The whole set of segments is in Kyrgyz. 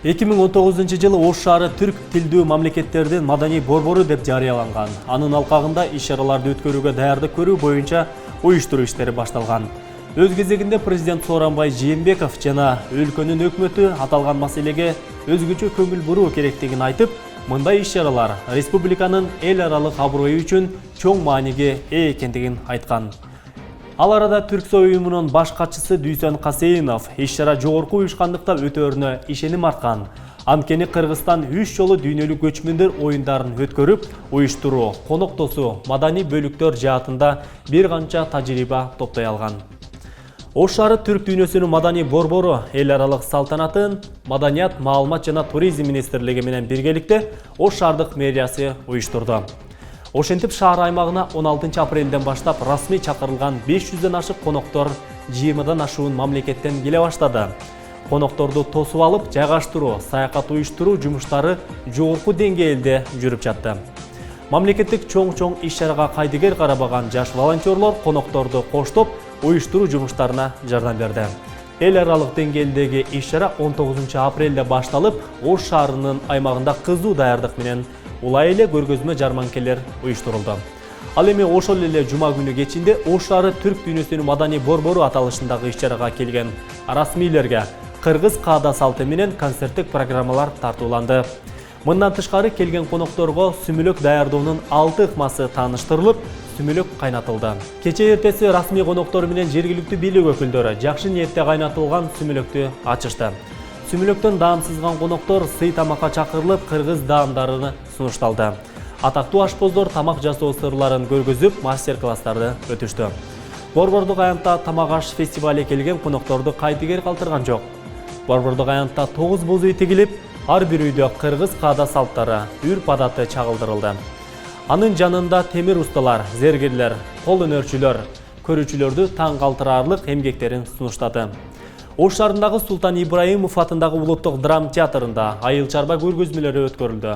2019 жылы Ош шаары түрк тилдүү мамлекеттердин маданий борбору деп жарыяланган. Анын алкагында иш-чараларды өткөрүүгө даярдык көрүү боюнча уюштуруу иштери башталган. Өз кезегинде президент Сооронбай Жээнбеков жана өлкөнүн өкмөтү аталган маселеге өзгөчө көңүл буруу керектигин айтып, мындай иш-чаралар республиканын эл аралык аброю үчүн чоң мааниге ээ экендигин айткан. Ал арада Түрксой уюмунун баш катчысы Дүйсөн Касейинов иш-чара жогорку уюшкандыкта өтөөрүнө ишеним арткан. Анткени Кыргызстан 3 жолу дүйнөлүк көчмөндөр оюндарын өткөрүп, уюштуруу, коноктосуу, маданий бөлүктөр жаатында бир канча тажрыйба топтой алган. Ош шаары түрк дүйнөсүнүн маданий борбору эл аралык салтанатын Маданият, маалымат жана туризм министрлиги менен биргеликте Ош шаардык мэриясы уюштурду. Ошентип шаар аймагына 16 апрелден баштап расмий чакырылган 500ден ашык коноктор 20дан ашуун мамлекеттен келе баштады. Конокторду тосуп алып, жайгаштыруу, саякат уюштуруу жумуштары жогорку деңгээлде жүрүп жатты. Мамлекеттик чоң иш-чарага кайдыгер карабаган жаш волонтерлор конокторду коштоп, уюштуруу жумуштарына жардам берди. Эл аралык деңгээлдеги иш-чара 19 апрелде башталып, Ош шаарынын аймагында кызуу даярдык менен улай эле көргөзмө жарманкелер уюштурулду. Ал эми ошол эле жума күнү кечинде Ош шаары түрк дүйнөсүнүн маданий борбору аталышындагы иш-чарага келген расмийлерге кыргыз каада салты менен концерттик программалар тартууланды. Мындан тышкары келген конокторго сүмөлөк даярдоонун 6 ыкмасы тааныштырылып, сүмөлөк кайнатылды. Кече эртеси расмий коноктор менен жергиликтүү бийлик өкүлдөрү жакшы ниетте кайнатылган сүмөлөктү ачышты. Сүмөлөктөн даам сызган коноктор сый тамакка чакырылып, кыргыз даамдарын сунушталды. Атактуу ашпоздор тамак жасоо сырларын көргөзүп, мастер-класстарды өтүштү. Борбордук аянтта тамак аш фестивале келген конокторду кайдыгер калтырган жок. Борбордук аянтта 9 боз үй тигилип, ар бир үйдө кыргыз каада салттары, үрп адаты чагылдырылды. Анын жанында темир усталар, зергерлер, кол өнөрчүлөр, көрүүчүлөрдү таң калтыраарлык эмгектерин сунуштады. Ош шаарындагы Султан Ибраимов атындагы улуттук драма театрында айыл чарба көргөзмөлөрү өткөрүлдү.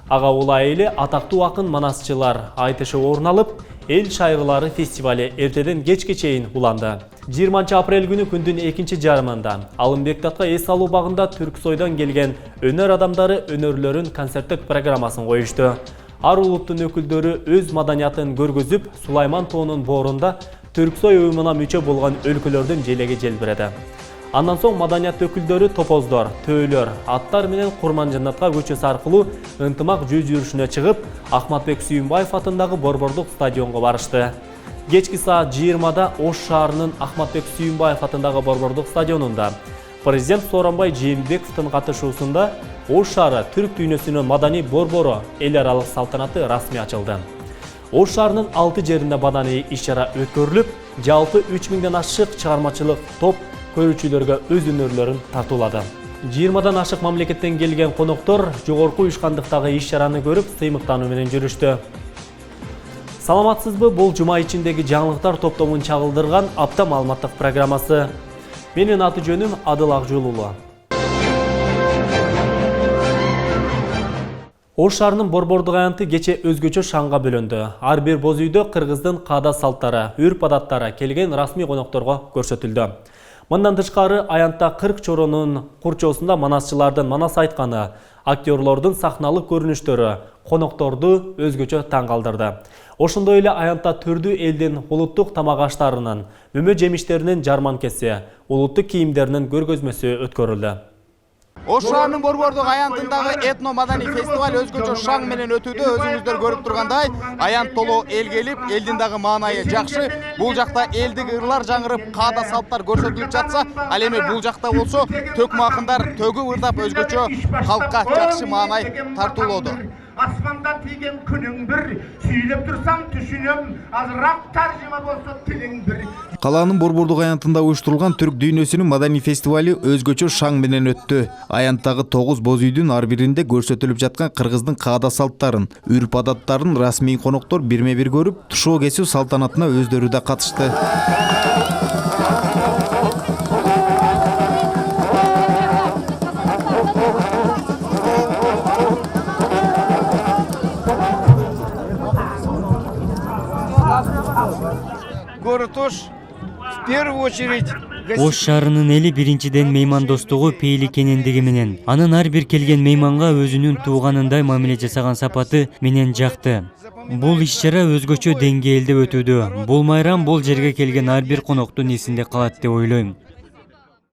Ага улай эле атактуу акын манасчылар айтышы орун алып, эл шайырлары фестивале эртеден кечке чейин уланды. 20 апрель күнү күндүн экинчи жарымында Алымбек Татка эс алуу багында Түрксойдон келген өнөр адамдары өнөрлөрүн концерттик программасын коюшту. Ар улуттун өкүлдөрү өз маданиятын көргөзүп, Сулайман тоонун боорунда Түрксой уюмуна мүчө болгон өлкөлөрдүн желеги желбиреди. Андан соң маданият өкүлдөрү топоздор, төөлөр, аттар менен Курманжанатка көчөсү аркылуу ынтымак жүз жүрүшүнө чыгып, Ахматбек Сүйүнбаев атындагы борбордук стадионго барышты. Кечки саат 20-да Ош шаарынын Ахматбек Сүйүнбаев атындагы борбордук стадионунда президент Сооронбай Жээнбековдун катышуусунда Ош шаары түрк дүйнөсүнүн маданий борбору эл аралык салтанаты расмий ачылды. Ош шаарынын 6 жеринде маданий иш-чара өткөрүлүп, жалпы 3000ден ашык чыгармачылык топ көрүүчүлөргө өз өнөрлөрүн тартуулады. 20дан ашык мамлекеттен келген коноктор жогорку уюшкандыктагы иш-чараны көрүп, сыймыктануу менен жүрүштү. Саламатсызбы, бул жума ичиндеги жаңылыктар топтомун чагылдырган апта маалыматтык программасы. Менин аты жөнүм Адыл Акжолулу. Ош шаарынын борбордук аянты кече өзгөчө шаңга бөлөндү. Ар бир боз үйдө кыргыздын каада салттары, үрп адаттары келген расмий конокторго көрсөтүлдү. Мындан тышкары аянтта 40 чоронун курчоосунда манасчылардын манас айтканы, актерлордун сахналык көрүнүштөрү конокторду өзгөчө таң калтырды. Ошондой эле аянтта түрдүү элдин улуттук тамак аштарынын, мөмө жемиштеринин жарманкеси, улуттук кийимдеринин көргөзмөсү өткөрүлдү. Ош шаарынын борбордук аянтындагы этно-маданий фестиваль өзгөчө шаң менен өтүүдө. Өзүңүздөр көрүп тургандай, аянт толо эл келип, элдин дагы маанайы жакшы. Бул жакта элдик ырлар жаңырып, каада салттар көрсөтүлүп жатса, ал эми бул жакта болсо төкмө акындар төгүп ырдап өзгөчө калкка жакшы маанай тартуулоду. Асманда тийген күнүң бир, сүйлөп турсаң түшүнөм, азыраак таржыма болсо тилиң бир. Калаанын борбордук аянтында уюштурулган түрк дүйнөсүнүн маданий фестивали өзгөчө шаң менен өттү. Аянттагы 9 боз үйдүн ар биринде көрсөтүлүп жаткан кыргыздын каада салттарын, үрп адаттарын расмий коноктор бирме-бир көрүп, тушоо кесүү салтанатына өздөрү да катышты. Город Ош в первую очередь Ош шаарынын эли биринчиден меймандостугу пейил экендиги менен, анын ар бир келген мейманга өзүнүн тууганындай мамиле жасаган сапаты менен жакты. Бул иш-чара өзгөчө деңгээлде өтүүдө. Бул майрам бул жерге келген ар бир коноктун эсинде калат деп ойлойм.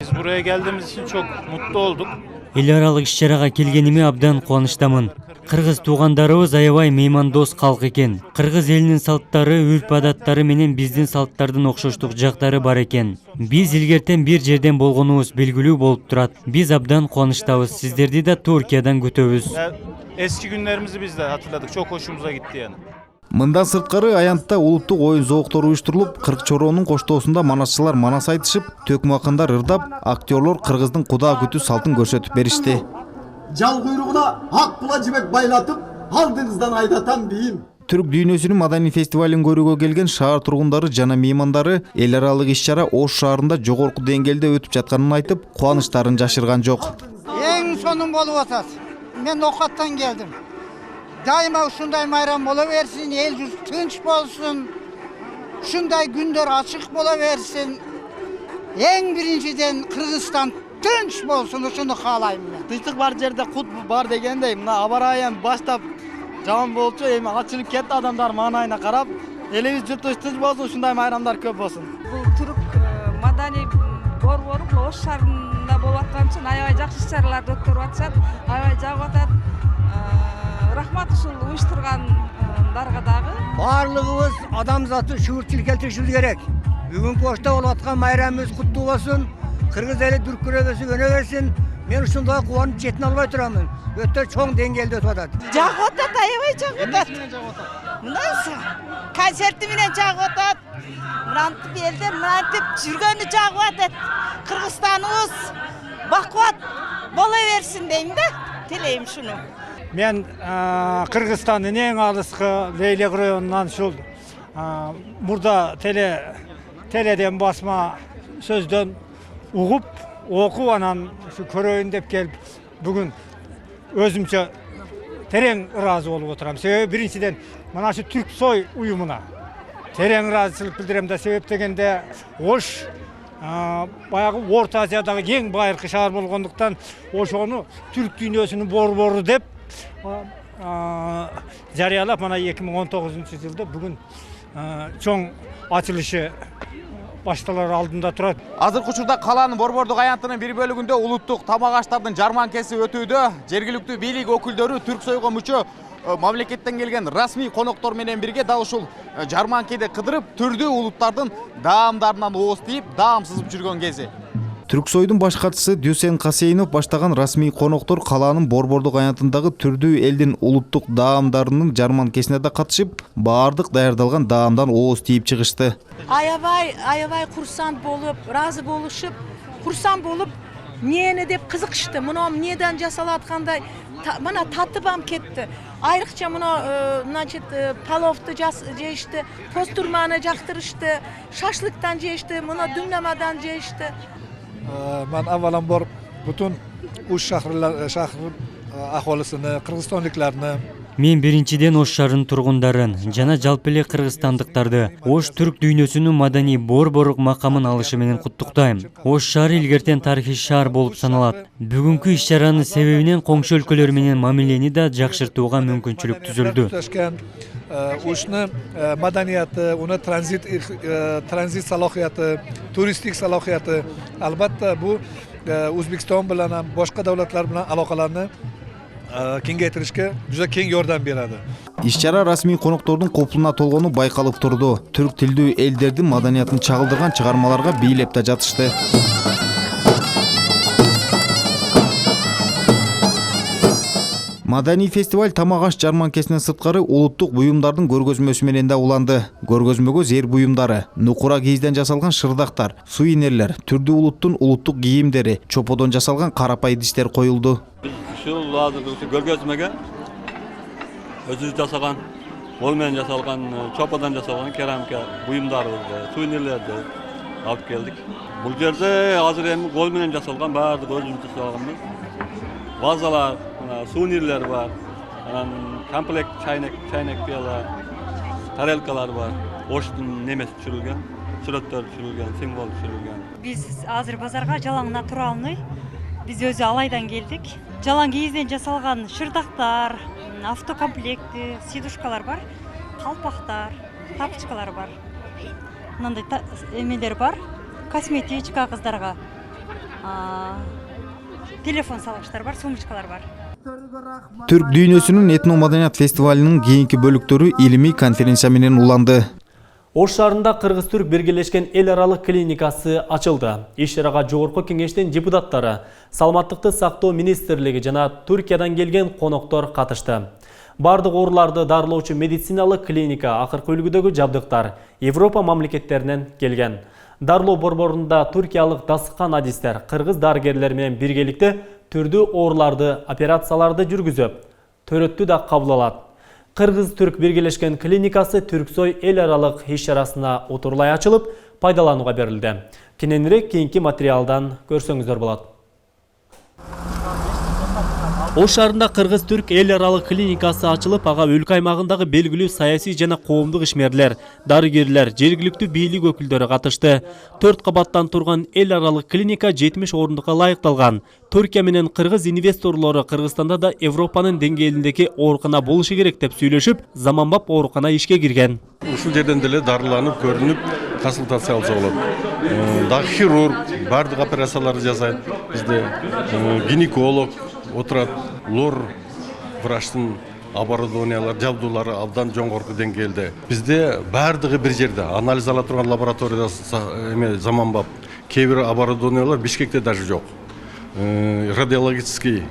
Biz buraya geldiğimiz için çok mutlu olduk. Эл аралык иш-чарага келгениме абдан кубанычтамын. Кыргыз туугандарыбыз аябай меймандос калк экен. Кыргыз элинин салттары, үрп-адаттары менен биздин салттардын окшоштук жактары бар экен. Биз илгертен бир жерден болгонубуз белгилүү болуп турат. Биз абдан кубанычтабыз. Сиздерди да Түркиядан күтөбүз. Eski günlerimizi biz de hatırladık. Çok hoşumuza gitti yani. Мындан сырткары аянтта улуттук оюн зооктору уюштурулуп, Кырк Чороонун коштоосунда манасчылар манас айтышып, төкмакындар ырдап, актерлор кыргыздын куда күтүү салтын көрсөтүп беришти. Жал куйругуна ак була жибек байлатып, алдыңыздан айдатам дейм. Түрк дүйнөсүнүн маданий фестивалын көрүүгө келген шаар тургундары жана меймандары эл аралык иш-чара Ош шаарында жогорку деңгээлде өтүп жатканын айтып, кубанычтарын жашырган жок. Эң сонун болуп атат. Мен окаттан келдим. Дайыма ушундай майрам боло берсин, эл журт тынч болсун. Ушундай күндөр ачык боло берсин. Эң биринчиден Кыргызстан тынч болсун, ушуну каалайм мен. Тынчтык бар жерде кут бар дегендей, мына аба райын баштап жаман болчу, эми ачылып кетти адамдар маанайына карап, элибиз журтубуз тынч болсун, ушундай майрамдар көп болсун. Бул түрк маданий борбору Ош шаарында болуп аткан үчүн аябай жакшы иш-чараларды өткөрүп атышат, аябай жагып атат. Рахмат ушул уюштургандарга дагы. Барлыгыбыз адамзаты шүгүртчүлүк келтиришибиз керек. Бүгүнкү Ошто болуп аткан майрамыбыз куттуу болсун. Кыргыз эли дүркүрөбөсү өнө берсин. Мен ушундай кубанып жетине албай турамын. Өтө чоң деңгээлде өтүп атат. Жагып атат, аябай жагып атат. Мынасы концерти менен жагып атат. Мынантип элдер мынантип жүргөнү жагып атат. Кыргызстаныбыз бакубат боло берсин дейм да. Тилейм шуну. Мен Кыргызстандын эң алыскы Лейлек районунан ушул мурда теледен басма сөздөн угуп, окуп анан көрөйүн деп келип, бүгүн өзүмчө терең ыраазы болуп отурам. Себеби биринчиден мына ушу Түрксой уюмуна терең ыраазычылык билдирем да, себеп дегенде Ош баягы Орто Азиядагы эң байыркы шаар болгондуктан ошону түрк дүйнөсүнүн борбору деп жарыялап, мына 2019-жылда бүгүн чоң ачылышы башталар алдында турат. Азыркы учурда калаанын борбордук аянтынын бир бөлүгүндө улуттук тамак аштардын жарманкеси өтүүдө. Жергиликтүү бийлик өкүлдөрү Түрксойго мүчө мамлекеттен келген расмий коноктор менен бирге дал ушул жарманкеди кыдырып, түрдүү улуттардын даамдарынан ооз тийип, даам сызып жүргөн кези. Түрксойдун баш катчысы Дюсен Касейнов баштаган расмий коноктор калаанын борбордук аянтындагы түрдүү элдин улуттук даамдарынын жарманкесине да катышып, баардык даярдалган даамдан ооз тийип чыгышты. Аябай курсант болуп, разы болушуп, курсант болуп, эмне деп кызыкышты. Мына эмнеден жасалып аткандай, мына татыбам кетти. Айрыкча мына, значит, паловду жейишти, постурманы жактырышты, шашлыктан жейишти, мына дүмнамадан жейишти. Ben avvalambor bütün Oş şahri aholisini, Kırgızstanlıklarını. Мен биринчиден Ош шаарынын тургундарын жана жалпы эле кыргызстандыктарды Ош түрк дүйнөсүнүн маданий борборук макамын алышы менен куттуктайм. Ош шаары илгертен тарыхый шаар болуп саналат. Бүгүнкү иш-чаранын себебинен коңшу өлкөлөр менен мамилени да жакшыртууга мүмкүнчүлүк түзүлдү. Oş'un madaniyeti, onun transit salohiyati, turistik salohiyati, albatta bu O'zbekiston bilan ham boshqa davlatlar bilan aloqalarni kengaytirishga juda keng yordam beradi. Иш-чара расмий коноктордун копулуна толгону байкалып турду. Түрк тилдүү элдердин маданиятын чагылдырган чыгармаларга бийлеп да жатышты. Маданий фестиваль тамак аш жарманкесинен сырткары улуттук буюмдардын көргөзмөсү менен да уланды. Көргөзмөгө зер буюмдары, нукура кийизден жасалган шырдактар, сувенирлер, түрдүү улуттун улуттук кийимдери, чоподон жасалган карапай идиштер коюлду. Ушул азыркы көргөзмөгө өзүбүз жасаган, кол менен жасалган, чоподон жасалган керамика буюмдарды, сувенирлерди алып келдик. Бул жерде азыр эми кол менен жасалган баардык өзүбүз жасаганбыз. Вазалар, сувенирлер бар, комплект чайнек пияла, тарелкалар бар. Оштун немеси түшүрүлгөн. сүрөттөр түшүрүлгөн, символ түшүрүлгөн. Биз азыр базарга жалаңына тура алмай, биз өзү алайдан келдик. Жалаң кийизден жасалган шырдактар, автокомплекти, сидушкалар бар, калпактар, тапочкалар бар. Мындай эмелер бар, косметичка кыздарга. Телефон салгычтар бар, сумочкалар бар. Түрк дүйнөсүнүн этномаданият фестивалынын кийинки бөлүктөрү илимий конференция менен уланды. Ош шаарында Кыргыз-Түрк биргелешкен эл аралык клиникасы ачылды. Иш-чарага жогорку кеңештин депутаттары, Саламаттыкты сактоо министрлиги жана Түркиядан келген коноктор катышты. Бардык ооруларды дарылоочу медициналык клиника акыркы үлгүдөгү жабдыктар Европа мамлекеттеринен келген. Дарылоо борборунда түркиялык дасыккан адистер, кыргыз дарыгерлери менен биргеликте түрдүү ооруларды, операцияларды жүргүзүп, төрөттү да кабыл алат. Кыргыз-Түрк биргелешкен клиникасы Түрксой эл аралык иш-чарасына отурлай ачылып, пайдаланууга берилди. Кененирээк кийинки материалдан көрсөңүздөр болот. Ош шаарында Кыргыз-Түрк эл аралык клиникасы ачылып, ага өлкө аймагындагы белгилүү саясий жана коомдук ишмерлер, дарыгерлер, жергиликтүү бийлик өкүлдөрү катышты. 4 кабаттан турган эл аралык клиника 70 орундукка лайыкталган. Түркия менен кыргыз инвесторлору Кыргызстанда да Европанын деңгээлиндеги оорукана болушу керек деп сүйлөшүп, заманбап оорукана ишке кирген. Ушул жерден деле дарыланып, көрүнүп, консультация алса болот. Дагы хирург бардык операцияларды жасайт. Бизде гинеколог отурат, лор врачтын оборудованиялар, жабдуулары абдан жоңгорку деңгээлде. Бизде бардыгы бир жерде, анализ ала турган лабораторияда заманбап. Кээ бир оборудованиялар Бишкекте даже жок. Радиологический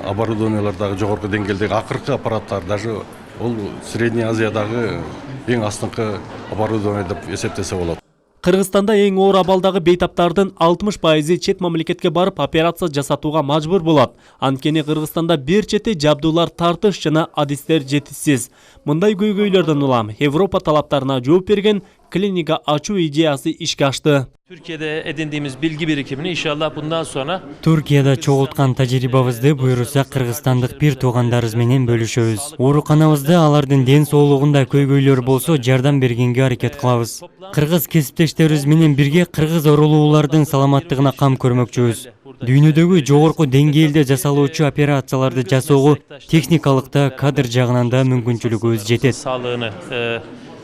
оборудованиялар дагы жогорку деңгээлдеги акыркы аппараттар, даже ол Средний Азиядагы эң астыңкы оборудование деп эсептесе болот. Кыргызстанда эң оор абалдагы бейтаптардын 60% чет мамлекетке барып операция жасатууга мажбур болот. Анткени Кыргызстанда бир чети жабдуулар тартыш жана адистер жетишсиз. Мындай көйгөйлөрдөн улам Европа талаптарына жооп берген клиника ачуу идеясы ишке ашты. Türkiye'de edindiğimiz bilgi birikimini inşallah bundan sonra Türkiye'de çoğultkan tajribabızды буйруса Кыргызстандык бир туугандарыбыз менен бөлүшөбүз. Ооруканабызда алардын ден соолугунда көйгөйлөр болсо жардам бергенге аракет кылабыз. Кыргыз кесиптештерибиз менен бирге кыргыз оорулуулардын саламаттыгына кам көрмөкчүбүз. Дүйнөдөгү жогорку деңгээлде жасалуучу операцияларды жасоого техникалык да, кадр жагынан да мүмкүнчүлүгүбүз жетет. Sağlığını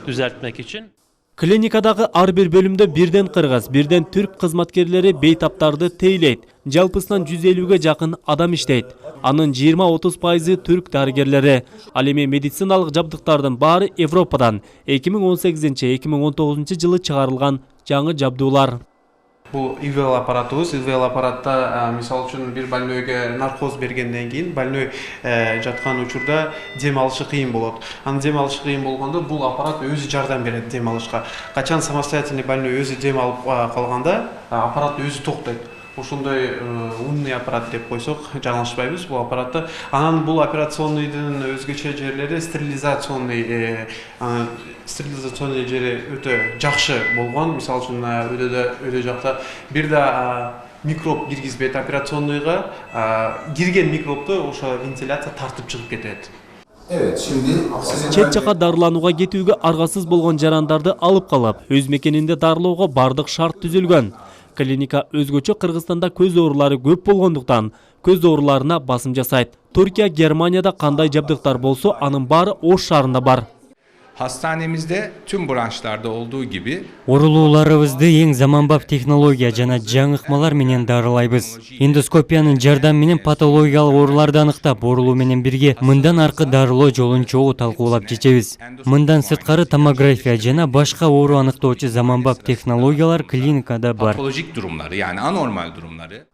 düzeltmek için Клиникадагы ар бир бөлүмдө бирден кыргыз, бирден түрк кызматкерлери бейтаптарды тейлейт. Жалпысынан 150ге жакын адам иштейт. Анын 20-30% түрк дарыгерлери. Ал эми медициналык жабдыктардын баары Европадан 2018-2019 жылы чыгарылган жаңы жабдуулар. Bu IVL аппаратыбыз. IVL аппаратта мисал үчүн бир больнойго наркоз бергенден кийин больной жаткан учурда дем алышы кыйын болот. Анын дем алышы кыйын болгондо бул аппарат өзү жардам берет дем алышка. Качан самостоятельный больной өзү дем алып калганда аппарат өзү токтойт. Ошондой умный аппарат деп койсок жаңылышпайбыз бул аппаратты. Анан бул операционныйдын өзгөчө жерлери стерилизационный жери өтө жакшы болгон. Мисал үчүн өйдө жакта бир да микроб киргизбейт операционныйга. Кирген микробду ошо вентиляция тартып чыгып кетет. Чет жака дарыланууга кетүүгө аргасыз болгон жарандарды алып калып, өз мекенинде дарылоого бардык шарт түзүлгөн. Клиника өзгөчө Кыргызстанда көз оорулары көп болгондуктан көз ооруларына басым жасайт. Түркия, Германияда кандай жабдыктар болсо, анын баары Ош шаарында бар. Hastanemizde tüm branşlarda olduğu gibi Оорулууларыбызды эң заманбап технология жана жаңы ыкмалар менен дарылайбыз. Эндоскопиянын жардамы менен патологиялык ооруларды аныктап, оорулуу менен бирге мындан аркы дарылоо жолун чогуу талкуулап чечебиз. Мындан сырткары томография жана башка оору аныктоочу заманбап технологиялар клиникада бар. patolojik durumları yani anormal durumları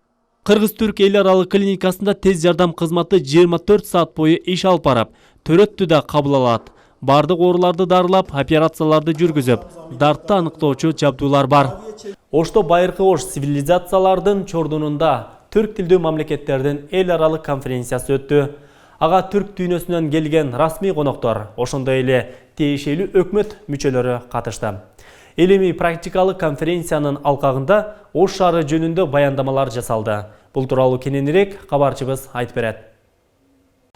Кыргыз-Түрк эл аралык клиникасында тез жардам кызматы 24 саат бою иш алып барып, төрөттү да кабыл алат. Бардык ооруларды дарылап, операцияларды жүргүзүп, дартты аныктоочу жабдуулар бар. Ошто байыркы Ош цивилизациялардын чордунунда түрк тилдүү мамлекеттердин эл аралык конференциясы өттү. Ага түрк дүйнөсүнөн келген расмий коноктор, ошондой эле тиешелүү өкмөт мүчөлөрү катышты. Илимий практикалык конференциянын алкагында Ош шаары жөнүндө баяндамалар жасалды. Бул тууралуу кененирээк кабарчыбыз айтып берет.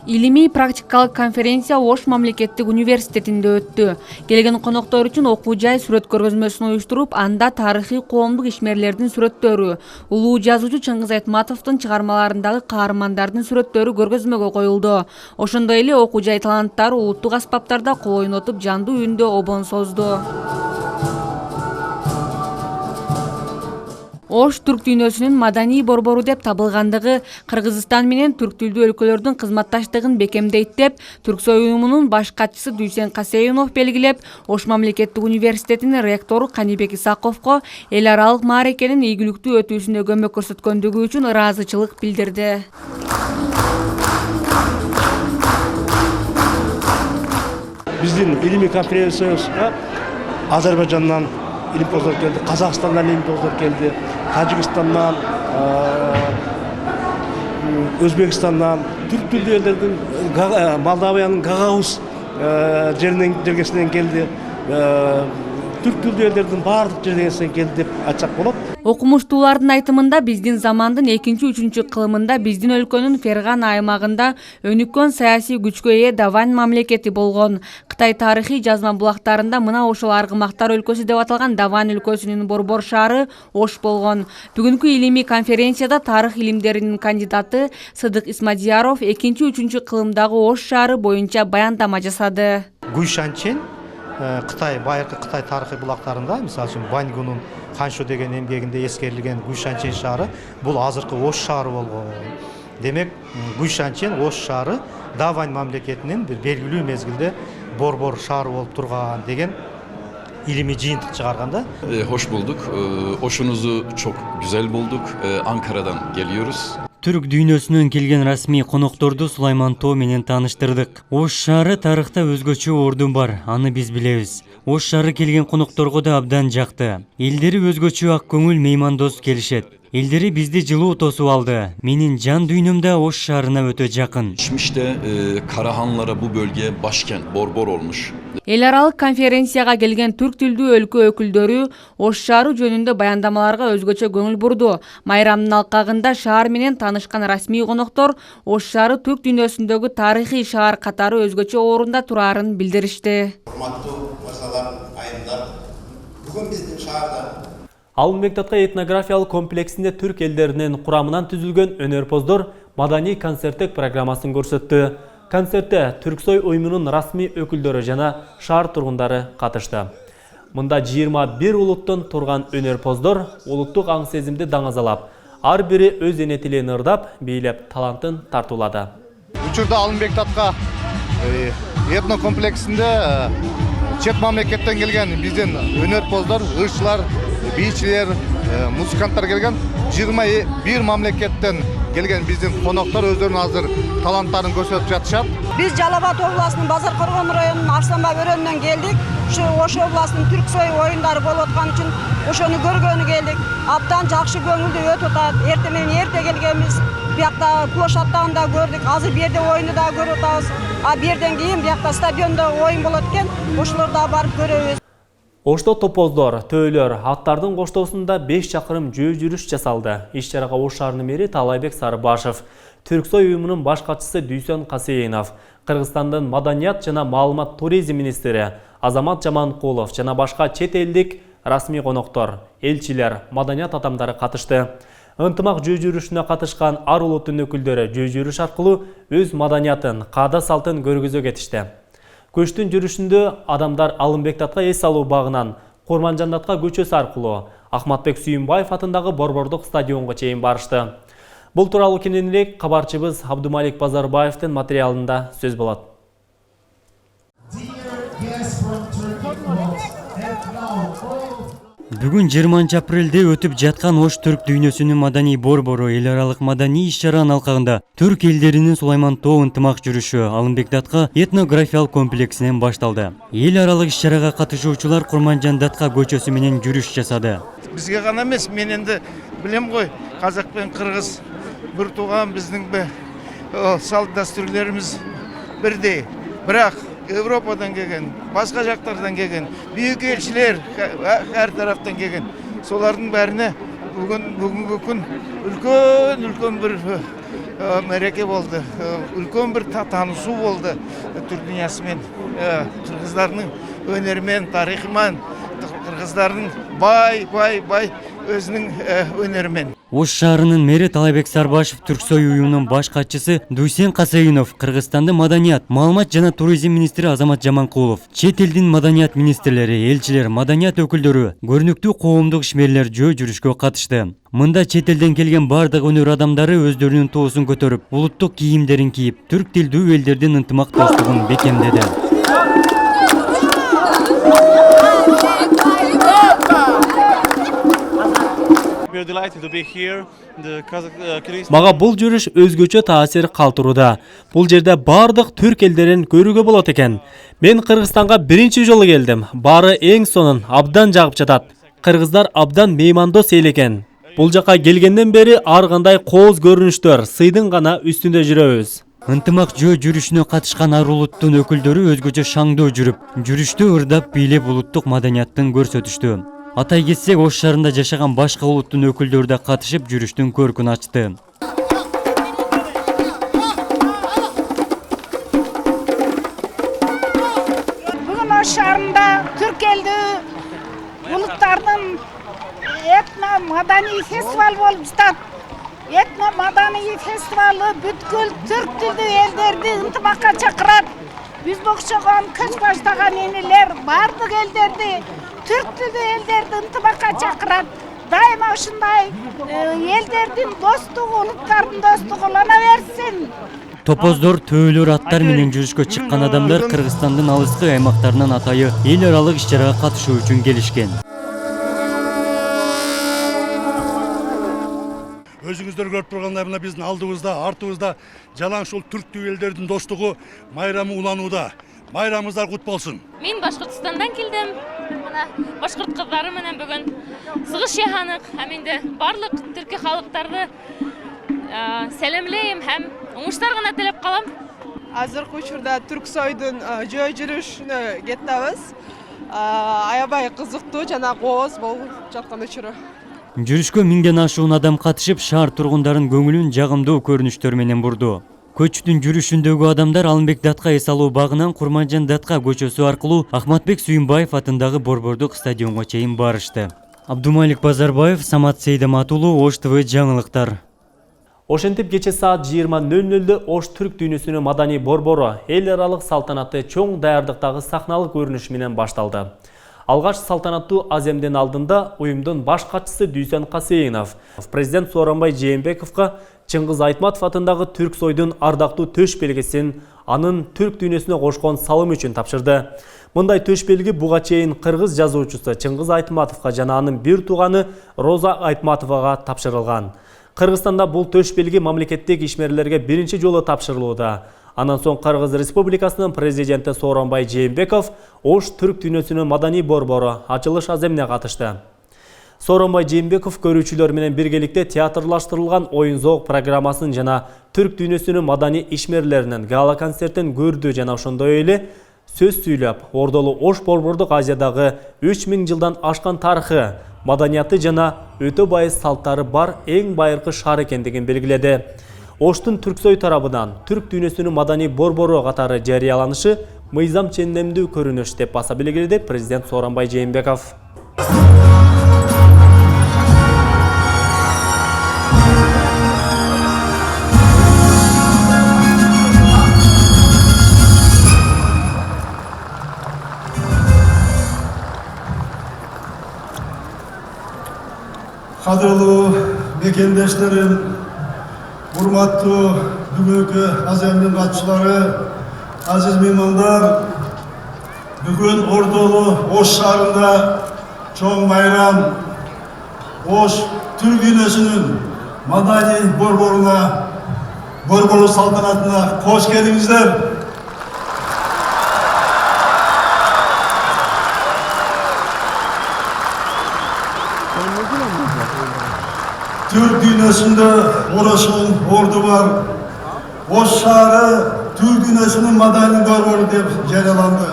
Илимий практикалык конференция Ош мамлекеттик университетинде өттү. Келген коноктор үчүн окуу жай сүрөт көргөзмөсүн уюштуруп, анда тарыхый коомдук ишмерлердин сүрөттөрү, улуу жазуучу Чыңгыз Айтматовдун чыгармаларындагы каармандардын сүрөттөрү көргөзмөгө коюлду. Ошондой эле окуу жай таланттары улуттук аспаптарда кол ойнотуп, жандуу үндө обон созду. Ош түрк дүйнөсүнүн маданий борбору деп табылгандыгы Кыргызстан менен түрк тилдүү өлкөлөрдүн кызматташтыгын бекемдейт деп Түрксой уюмунун баш катчысы Дүйсен Касейинов белгилеп, Ош мамлекеттик университетинин ректору Канибек Исаковго эл аралык мааракенин ийгиликтүү өтүүсүнө көмөк көрсөткөндүгү үчүн ыраазычылык билдирди. Биздин илимий конференциябызга Азербайжандан илимпоздор келди, Казакстандан илимпоздор келди, Тажикстандан, Өзбекстандан, түрк тилдүү элдердин Молдавиянын Гагауз жергесинен келди. Түрк тилдүү элдердин баардык жергесинен келди деп айтсак болот. Окумуштуулардын айтымында биздин замандын 2-3 кылымында биздин өлкөнүн Ферган аймагында өнүккөн саясий күчкө ээ Давань мамлекети болгон. Кытай тарыхый жазма булактарында мына ошол аргымактар өлкөсү деп аталган Давань өлкөсүнүн борбор шаары Ош болгон. Бүгүнкү илимий конференцияда тарых илимдеринин кандидаты Сыдык Исмадияров 2-3 кылымдагы Ош шаары боюнча баяндама жасады. Гуйшанчен Кытай, байыркы Кытай тарыхый булактарында, мисалы үчүн Баньгунун Ханшо деген эмгегинде эскерилген Гуйшанчен шаары бул азыркы Ош шаары болгон. Демек, Гуйшанчен Ош шаары Давань мамлекетинин бир белгилүү мезгилде борбор шаары болуп турган деген ilimi jıyıntık çıkarganda. Hoş bulduk. Oşunuzu çok güzel bulduk. Ankara'dan geliyoruz. Түрк дүйнөсүнөн келген расмий конокторду Сулайман Тоо менен тааныштырдык. Ош шаары тарыхта өзгөчө орду бар, аны биз билебиз. Ош шаары келген конокторго да абдан жакты. Элдери өзгөчө ак көңүл меймандос келишет. Элдери бизди жылуу тосуп алды. Менин жан дүйнөм да Оş шаарына өтө жакын. Geçmişte Karahanlara bu bölge başkent Borbor olmuş. Эл аралык конференцияга келген түрк тилдүү өлкө өкүлдөрү Ош шаары жөнүндө баяндамаларга өзгөчө көңүл бурду. Майрамдын алкагында шаар менен танышкан расмий коноктор Ош шаары түрк дүйнөсүндөгү тарыхый шаар катары өзгөчө орунда турарын билдиришти. Урматтуу мырзалар, айымдар, бүгүн биздин шаарда Алынбек-Татка этнографиялык комплексинде түрк элдеринин курамынан түзүлгөн өнөрпоздор маданий концерттик программасын көрсөттү. Концертте Түрксой уюмунун расмий өкүлдөрү жана шаар тургундары катышты. Мында 21 улуттан турган өнөрпоздор улуттук аң сезимди даңазалап, ар бири өз эне тилин ырдап, бийлеп талантын тартуулады. Учурда Алынбек-Татка этно комплексинде чет мамлекеттен келген биздин өнөрпоздор, ырчылар, бийчилер, музыканттар келген 21 мамлекеттен келген биздин коноктор өздөрүнүн азыр таланттарын көрсөтүп жатышат. Биз Жалал Абад областынын Базар Коргон районунун Арсланбай өрөөнүнөн келдик. Ушу Ош областынын Түрксой оюндары болуп аткан үчүн ошону көргөнү келдик. Абдан жакшы көңүлдүү өтүп атат. Эрте менен эрте келгенбиз. Биякта площадтан да көрдүк. Азыр бу жерде оюнду да көрүп атабыз. А бу жерден кийин биякта стадиондо оюн болот экен. Ошолорду да барып көрөбүз. Ошто топоздор, төөлөр, аттардын коштоосунда 5 чакырым жөө жүрүш жасалды. Иш-чарага Ош шаарынын мэри Талайбек Сарыбашев, Түрксой уюмунун баш катчысы Дүйсен Касейинов, Кыргызстандын маданият жана маалымат туризм министри Азамат Жаманкулов жана башка чет элдик расмий коноктор, элчилер, маданият адамдары катышты. Ынтымак жөө жүрүшүнө катышкан ар улуттун өкүлдөрү жөө жүрүш аркылуу өз маданиятын, каада салтын көргөзө кетишти. Көчтүн жүрүшүндө адамдар Алынбек-Татка эс алуу багынан Курманжандатка көчөсү аркылуу Ахматбек Сүйүнбаев атындагы борбордук стадионго чейин барышты. Бул тууралуу кененирээк кабарчыбыз Абдумалик Базарбаевдин материалында сөз болот. Бүгүн 20 апрелде өтүп жаткан Ош түрк дүйнөсүнүн маданий борбору эл аралык маданий иш-чаранын алкагында түрк элдеринин Сулайман Тоо ынтымак жүрүшү Алынбек-Татка этнографиялык комплексинен башталды. Эл аралык иш-чарага катышуучулар Курманжандатка көчөсү менен жүрүш жасады. Бизге гана эмес, мен энди билем ғой, казак менен кыргыз бир тууган биздин салт дастурларыбыз бирдей. Бирок Европадан келген, башка жактардан келген, büyük elçiler her taraftan келген. Солардын бәріне бүгүнкү күн үлкөн bir мереке болды. Үлкен бір танысу болды түрк дүниясымен, қырғыздардың өнерімен, тарихымен, қырғыздардың бай өзінің өнерімен. Ош шаарынын мэри Талайбек Сарбашев Түрксой уюмунун баш катчысы Дүйсен Касайынов, Кыргызстандын маданият, маалымат жана туризм министри Азамат Жаманкулов, чет элдин маданият министрлери, элчилер, маданият өкүлдөрү, көрүнүктүү коомдук ишмерлер жөө жүрүшкө катышты. Мында чет элден келген бардык өнөр адамдары өздөрүнүн тоосун көтөрүп, улуттук кийимдерин кийип, түрк тилдүү элдердин ынтымакташтыгын бекемдеди. Мага бул жүрүш өзгөчө таасир калтырууда. Бул жерде бардык түрк элдерин көрүүгө болот экен. Мен Кыргызстанга биринчи жолу келдим. Баары эң сонун, абдан жагып жатат. Кыргыздар абдан меймандос эл экен. Бул жака келгенден бери ар кандай кооз көрүнүштөр, сыйдын гана үстүндө жүрөбүз. Ынтымак жөө жүрүшүнө катышкан ар улуттун өкүлдөрү өзгөчө шаңдоо жүрүп, жүрүштө ырдап бийлеп улуттук маданияттын көрсөтүштү. Атай кетсек, Ош шаарында жашаган башка улуттун өкүлдөрү да катышып жүрүштүн көркүн ачты. Бүгүн Ош шаарында түрк элдүү улуттардын этно маданий фестивал болуп жатат. Этно маданий фестивалы бүткүл түрк тилдүү элдерди ынтымакка чакырат. Бизге окшогон көч баштаган энелер бардык элдерди, түрк тилдүү элдерди ынтымакка чакырат. Дайыма ушундай элдердин достугу, улуттардын достугу улана берсин. Топоздор, төөлөр, аттар менен жүрүшкө чыккан адамдар Кыргызстандын алыскы аймактарынан атайы эл аралык иш-чарага катышуу үчүн келишкен. Өзүңүздөр көрүп тургандай мына биздин алдыбызда, артыбызда жалаң ушул түрктүү элдердин достугу майрамы уланууда. Майрамыңыздар кут болсун. Мен Башкортостандан келдим. Мына башкорт кыздары менен бүгүн сыгыш яһанык. Һәм инде барлык түрк халыктарды селемлейм һәм уңуштар гана телеп калам. Азыркы учурда Түрксойдун жөө жүрүшүнө кетебиз. Аябай кызыктуу жана кооз болуп жаткан учуру. Жүрүшкө миңден ашуун адам катышып, шаар тургундарын көңүлүн жагымдуу көрүнүштөр менен бурду. Көчтүн жүрүшүндөгү адамдар Алымбек Датка эс алуу багынан Курманжан Датка көчөсү аркылуу Ахматбек Сүйүнбаев атындагы Борбордук стадионго чейин барышты. Абдумалик Базарбаев, Самат Сейдаматулу, Ош ТВ жаңылыктар. Ошентип кече саат 20:00 Ош түрк дүйнөсүнүн маданий борбору эл аралык салтанатты чоң даярдыктагы сахналык көрүнүш менен башталды. Алгаш салтанаттуу аземдин алдында уюмдун баш катчысы Дүйсен Касейинов президент Сооронбай Жээнбековго Чыңгыз Айтматов атындагы Түрксойдун ардактуу төш белгисин анын түрк дүйнөсүнө кошкон салымы үчүн тапшырды. Мындай төш белги буга чейин кыргыз жазуучусу Чыңгыз Айтматовго жана анын бир тууганы Роза Айтматовага тапшырылган. Кыргызстанда бул төш белги мамлекеттик ишмерлерге биринчи жолу тапшырылууда. Андан соң Кыргыз Республикасынын президенти Сооронбай Жээнбеков Ош түрк дүйнөсүнүн маданий борбору ачылыш аземине катышты. Сооронбай Жээнбеков көрүүчүлөр менен биргеликте театрлаштырылган оюн-зоок программасын жана түрк дүйнөсүнүн маданий ишмерлеринин гала концертин көрдү жана ошондой эле сөз сүйлөп, Ордолу Ош Борбордук Азиядагы 3000 жылдан ашкан тарыхы, маданияты жана өтө байыз салттары бар эң байыркы шаар экендигин белгиледи. Оштун Түрксой тарабынан түрк дүйнөсүнүн маданий борбору катары жарыяланышы мыйзам чендемдүү көрүнүш деп баса белгиледи президент Сооронбай Жээнбеков. Кадырлуу мекендештерим, урматтуу бүгүнкү аземдин катчылары, азиз меймандар, бүгүн Ордолу Ош шаарында чоң майрам Ош түрк дүйнөсүнүн маданий борборуна, борбору салтанатына кош келиңиздер. Türk dünyasında uğraşan ordu var. Oş şaharı Türk dünyasının madaniyat borboru dep жарыяланды.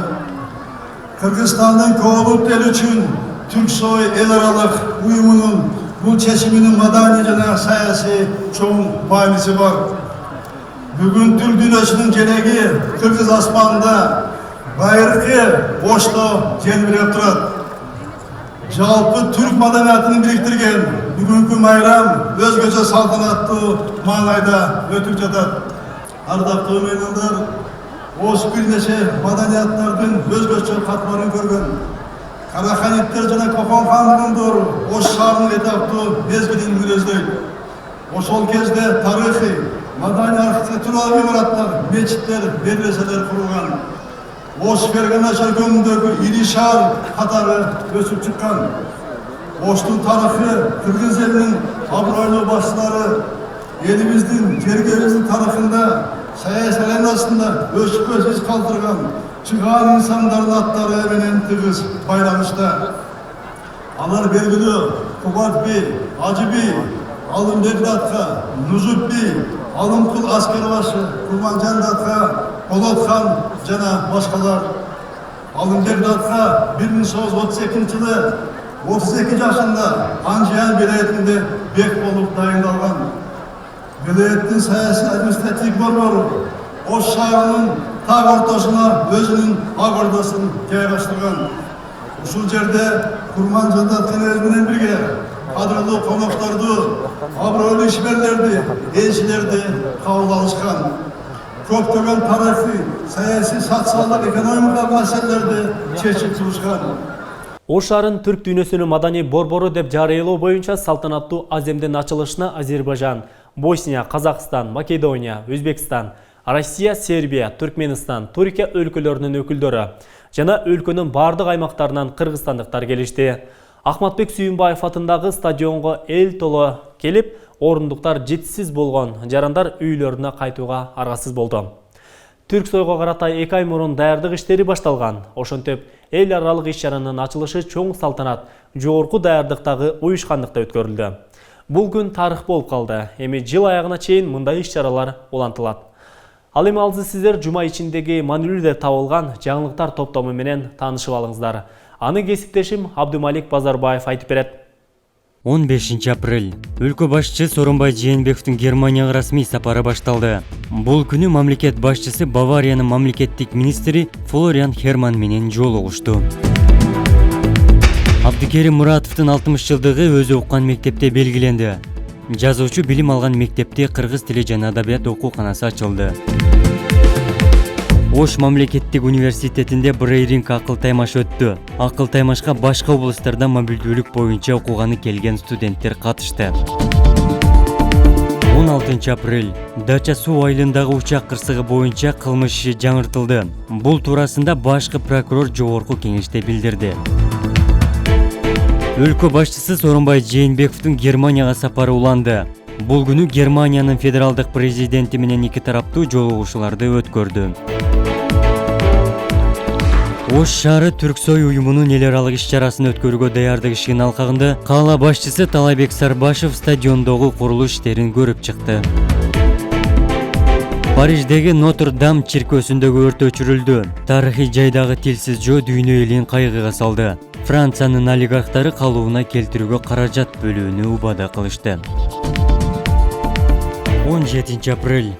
Kırgızstan'ın koğulup el üçün Türksoy el aralık uyumunun bu çeşiminin madani jana sayasi çoğun baynisi var. Бүгін Түрк дүйнөсүнүн желеги Кыргыз асманында байыркы Ошто желбиреп турат. Жалпы түрк маданиятын бириктирген бүгүнкү майрам өзгөчө салтанаттуу маанайда өтүп жатат. Ардактуу меймандар, осы бир нече маданияттардын өзгөчө катмарын көргөн Караханиттер жана Кокон хандыгындары Ош шаарынын этаптуу мезгилин мүнөздөйт. Ошол кезде тарыхый, madani arxitekturalык имараттар, мечиттер, медреселер курулган. Ош Фергана чөлкөмүндөгү ири шаар катары өсүп чыккан. Оштун тарыхы Кыргыз элинин абройлуу башчылары элибиздин, жергебиздин тарыхында, саясий аренасында өчпөс из калтырган чыгаан инсандардын аттары менен тыгыз байланышта. Алар белгилүү Кубат би, Ажы би, Алымбек датка, Нузуп би, Алымкул аскербашы, Курманжан датка, Болот хан жана башкалар. Алымбек датка 1932 жылы 32 жашында Анжиян велаетинде бек болуп дайындалган. Велаеттин саясий административ борбору Ош шаарынын так ортосуна өзүнүн ак ордосун жайгаштырган. Ушул жерде Курманжан датка менен бирге кадырлуу конокторду, абройлуу ишмерлерди, элчилерди кабыл алышкан. Көптөгөн тарыхый, саясий, социалдык, экономикалык маселелерди чечип турушкан. Ош шаарын түрк дүйнөсүнүн маданий борбору деп жарыялоо боюнча салтанаттуу аземдин ачылышына Азербайжан, Босния, Казакстан, Македония, Өзбекстан, Россия, Сербия, Түркменистан, Түркия өлкөлөрүнүн өкүлдөрү жана өлкөнүн бардык аймактарынан кыргызстандыктар келишти. Ахматбек Сүйүнбаев атындагы стадионго эл толо келип, орундуктар жетишсиз болгон жарандар үйлөрүнө кайтууга аргасыз болду. Түрк сойго карата 2 ай мурун даярдык иштери башталган. Ошентип, эл аралык иш-чаранын ачылышы чоң салтанат, жогорку даярдыктагы уюшкандыкта өткөрүлдү. Бул күн тарых болуп калды. Эми жыл аягына чейин мындай иш-чаралар улантылат. Ал эми алды сиздер жума ичиндеги маанилүү деп табылган жаңылыктар топтому менен таанышып алыңыздар. Аны кесиптешим Абдумалик Базарбаев айтып берет. 15 апрель. Өлкө башчысы Сооронбай Жээнбековдун Германияга расмий сапары башталды. Бул күнү мамлекет башчысы Бавариянын мамлекеттик министри Флориан Херман менен жолугушту. Абдыкерим Муратовдун 60 жылдыгы өзү окуган мектепте белгиленди. Жазуучу билим алган мектепте кыргыз тили жана адабият окууканасы ачылды. Ош мамлекеттик университетинде брейринг акыл таймаш өттү. Акыл таймашка башка облустарда мобилдүүлүк боюнча окуганы келген студенттер катышты. 16 апрель. Дача суу айылындагы учак кырсыгы боюнча кылмыш иши жаңыртылды. Бул туурасында башкы прокурор жогорку кеңеште билдирди. Өлкө башчысы Сооронбай Жээнбековдун Германияга сапары уланды. Бул күнү Германиянын федералдык президенти менен 2 тараптуу жолугушууларды өткөрдү. Ош шаары Түрксой уюмунун эл аралык иш-чарасын өткөрүүгө даярдык ишинин алкагында каала башчысы Талайбек Сарбашев стадиондогу курулуш иштерин көрүп чыкты. Париждеги Нотр-Дам чиркөөсүндөгү өрт өчүрүлдү. Тарыхый жайдагы тилсиз жөө дүйнө элин кайгыга салды. Франциянын олигархтары калыбына келтирүүгө каражат бөлүүнү убада кылышты. 17 апрель.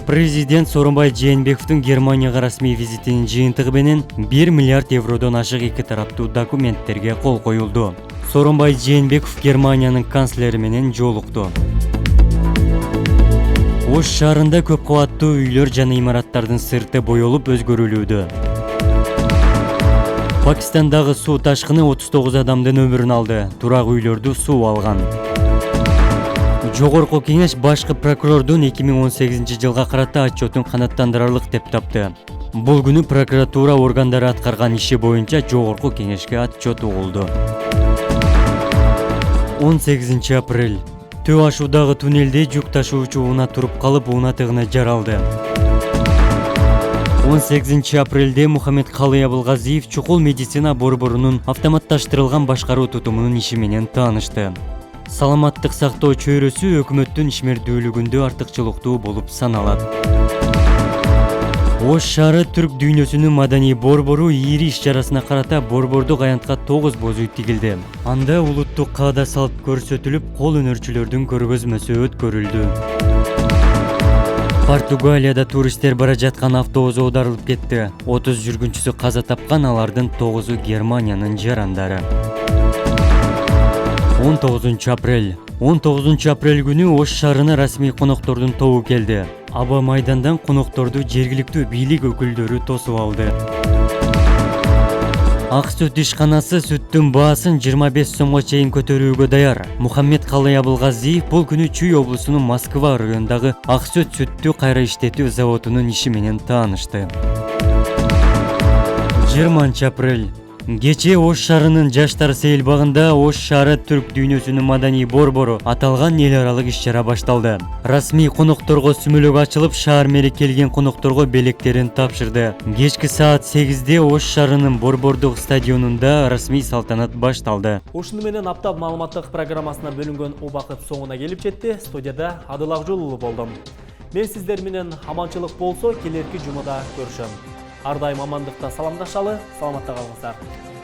Президент Сооронбай Жээнбековдун Германияга расмий визитинин жыйынтыгы менен 1 миллиард евродон ашык 2 тараптуу документтерге кол коюлду. Сооронбай Жээнбеков Германиянын канцлери менен жолукту. Ош шаарында көп кабаттуу үйлөр жана имараттардын сырты боелуп өзгөрүлүүдө. Пакистандагы суу ташкыны 39 адамдын өмүрүн алды. Турак үйлөрдү суу алган. Жогорку кеңеш башкы прокурордун 2018 жылга карата отчетун канааттандырарлык деп тапты. Бул күнү прокуратура органдары аткарган иши боюнча жогорку кеңешке отчет угулду. 18 апрель. Төө ашуудагы туннелде жүк ташуучу уна туруп калып, уна тыгына жаралды. 18 апрелде Мухаммед Калы Абылгазиев чукул медицина борборунун автоматташтырылган башкаруу тутумунун иши менен таанышты. Саламаттык сактоо чөйрөсү өкмөттүн ишмердүүлүгүндө артыкчылыктуу болуп саналат. Ош шаары түрк дүйнөсүнүн маданий борбору ири иш-чарасына карата борбордук аянтка 9 боз үй тигилди. Анда улуттук каада салт көрсөтүлүп, кол өнөрчүлөрдүн көргөзмөсү өткөрүлдү. Португалияда туристер бара жаткан автобус аударылып кетти. 30 жүргүнчүсү каза тапкан, алардын 9-у Германиянын жарандары. 19 апрель. 19 апрель күнү Ош шаарына расмий коноктордун тобу келди. Аба майдандан конокторду жергиликтүү бийлик өкүлдөрү тосуп алды. Ак сүт ишканасы сүттүн баасын 25 сомго чейин көтөрүүгө даяр. Мухаммед Калай Абылгазиев бул күнү Чүй облусунун Москва районундагы ак сүттү кайра иштетүү заводунун иши менен таанышты. 20 апрель. Кечээ Ош шаарынын жаштар сейилбагында Ош шаары түрк дүйнөсүнүн маданий борбору аталган эл аралык иш-чара башталды. Расмий конокторго сүмөлөк ачылып, шаар мэри келген конокторго белектерин тапшырды. Кечки саат 8-де Ош шаарынын борбордук стадионунда расмий салтанат башталды. Ушуну менен аптап маалыматтык программасына бөлүнгөн убакыт соңуна келип жетти. Студияда Адыл Акжолулу болдум. Мен сиздер менен аманчылык болсо, келерки жумада көрүшөм. Ар дайым амандыкта саламдашалы, саламатта калыңыздар.